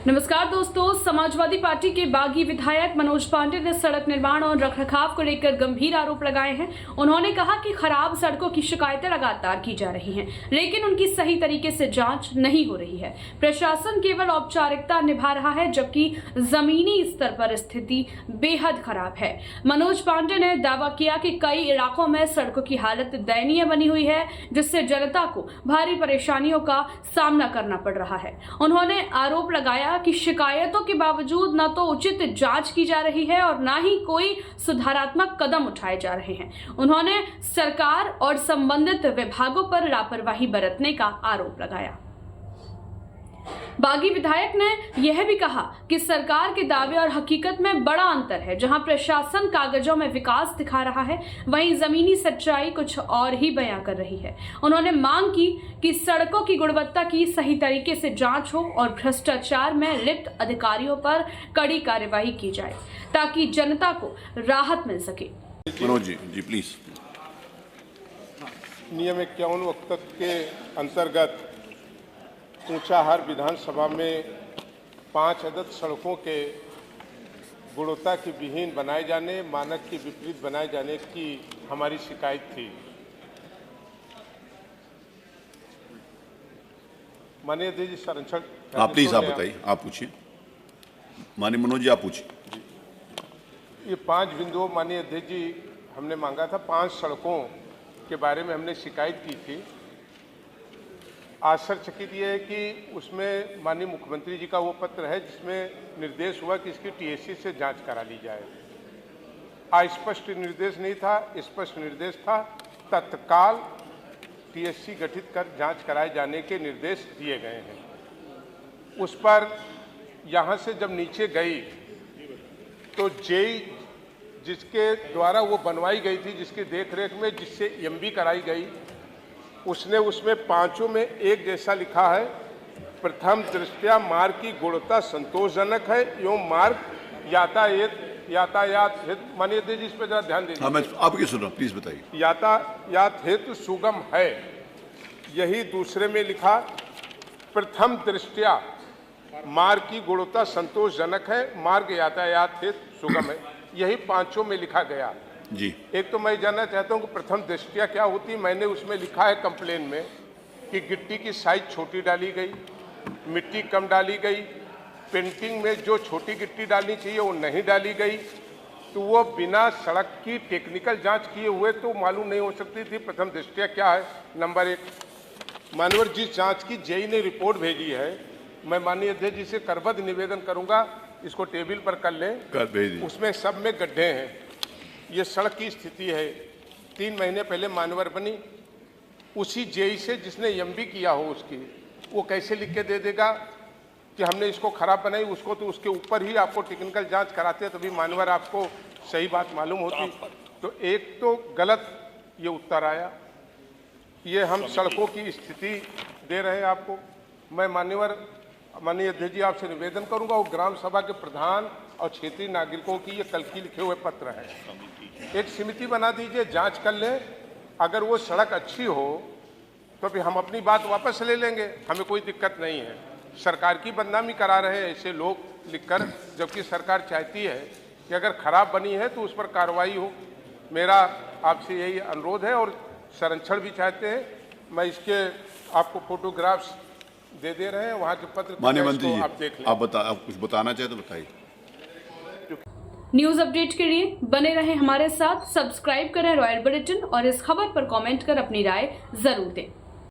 नमस्कार दोस्तों, समाजवादी पार्टी के बागी विधायक मनोज पांडे ने सड़क निर्माण और रखरखाव को लेकर गंभीर आरोप लगाए हैं। उन्होंने कहा कि खराब सड़कों की शिकायतें लगातार की जा रही हैं, लेकिन उनकी सही तरीके से जांच नहीं हो रही है। प्रशासन केवल औपचारिकता निभा रहा है, जबकि जमीनी स्तर पर स्थिति बेहद खराब है। मनोज पांडे ने दावा किया कि कई इलाकों में सड़कों की हालत दयनीय बनी हुई है, जिससे जनता को भारी परेशानियों का सामना करना पड़ रहा है। उन्होंने आरोप लगाया कि शिकायतों के बावजूद न तो उचित जांच की जा रही है और न ही कोई सुधारात्मक कदम उठाए जा रहे हैं। उन्होंने सरकार और संबंधित विभागों पर लापरवाही बरतने का आरोप लगाया। बागी विधायक ने यह भी कहा कि सरकार के दावे और हकीकत में बड़ा अंतर है। जहां प्रशासन कागजों में विकास दिखा रहा है, वहीं जमीनी सच्चाई कुछ और ही बयां कर रही है। उन्होंने मांग की कि सड़कों की गुणवत्ता की सही तरीके से जांच हो और भ्रष्टाचार में लिप्त अधिकारियों पर कड़ी कार्यवाही की जाए, ताकि जनता को राहत मिल सके। मनोज जी प्लीज। नियम 51 वक्त के अंतर्गत ऊंचाहार विधानसभा में 5 अदद सड़कों के गुणवत्ता की विहीन बनाए जाने, मानक के विपरीत बनाए जाने की हमारी शिकायत थी। माननीय अध्यक्ष जी, संरक्षण आप प्लीज आप बताइए, आप पूछिए। माननीय मनोज जी आप पूछिए। ये 5 बिंदुओं माननीय अध्यक्ष जी हमने मांगा था। 5 सड़कों के बारे में हमने शिकायत की थी। आश्चर्यचकित ये है कि उसमें माननीय मुख्यमंत्री जी का वो पत्र है जिसमें निर्देश हुआ कि इसकी टीएससी से जांच करा ली जाए। अस्पष्ट निर्देश नहीं था, स्पष्ट निर्देश था तत्काल टीएससी गठित कर जांच कराए जाने के निर्देश दिए गए हैं। उस पर यहाँ से जब नीचे गई तो जेई जिसके द्वारा वो बनवाई गई थी, जिसकी देखरेख में जिससे एमबी कराई गई, उसने उसमें 5 में एक जैसा लिखा है। प्रथम दृष्टया मार्ग की गुणवत्ता संतोषजनक है एवं मार्ग यातायात हेतु, माननीय जी इस पर जरा ध्यान दीजिए। हाँ, मैं आपकी सुन रहा हूं, प्लीज बताइए। यातायात हेतु सुगम है, यही दूसरे में लिखा। प्रथम दृष्टया मार्ग की गुणवत्ता संतोषजनक है, मार्ग यातायात हेतु सुगम है, यही 5 में लिखा गया जी। एक तो मैं जानना चाहता हूं कि प्रथम दृष्टया क्या होती है। मैंने उसमें लिखा है कंप्लेन में कि गिट्टी की साइज छोटी डाली गई, मिट्टी कम डाली गई, पेंटिंग में जो छोटी गिट्टी डालनी चाहिए वो नहीं डाली गई, तो वो बिना सड़क की टेक्निकल जांच किए हुए तो मालूम नहीं हो सकती थी प्रथम दृष्टया क्या है। नंबर 1, मानवर जिस जांच की जेई ने रिपोर्ट भेजी है, मैं माननीय अध्यक्ष जी से करबद्ध निवेदन करूंगा इसको टेबल पर कर लें। उसमें सब में गड्ढे हैं। ये सड़क की स्थिति है। 3 महीने पहले मानवर बनी, उसी जेई से जिसने एमबी किया हो उसकी, वो कैसे लिख के दे देगा कि हमने इसको खराब बनाई, उसको तो उसके ऊपर ही आपको टेक्निकल जांच कराते तभी मानवर आपको सही बात मालूम होती। तो एक तो गलत ये उत्तर आया। ये हम सड़कों की स्थिति दे रहे हैं आपको। मैं माननीय अध्यक्ष जी आपसे निवेदन करूंगा, वो ग्राम सभा के प्रधान और क्षेत्रीय नागरिकों की ये कल की लिखे हुए पत्र है। एक समिति बना दीजिए, जांच कर लें। अगर वो सड़क अच्छी हो तो फिर हम अपनी बात वापस ले लेंगे, हमें कोई दिक्कत नहीं है। सरकार की बदनामी करा रहे हैं ऐसे लोग लिखकर, जबकि सरकार चाहती है कि अगर खराब बनी है तो उस पर कार्रवाई हो। मेरा आपसे यही अनुरोध है और संरक्षण भी चाहते हैं। मैं इसके आपको फोटोग्राफ्स दे रहे हैं, वहाँ के पत्र माननीय मंत्री जी, आप देख लें। आप कुछ बताना चाहे तो बताइए। न्यूज अपडेट के लिए बने रहें हमारे साथ, सब्सक्राइब करें रॉयल बुलेटिन और इस खबर पर कमेंट कर अपनी राय जरूर दें।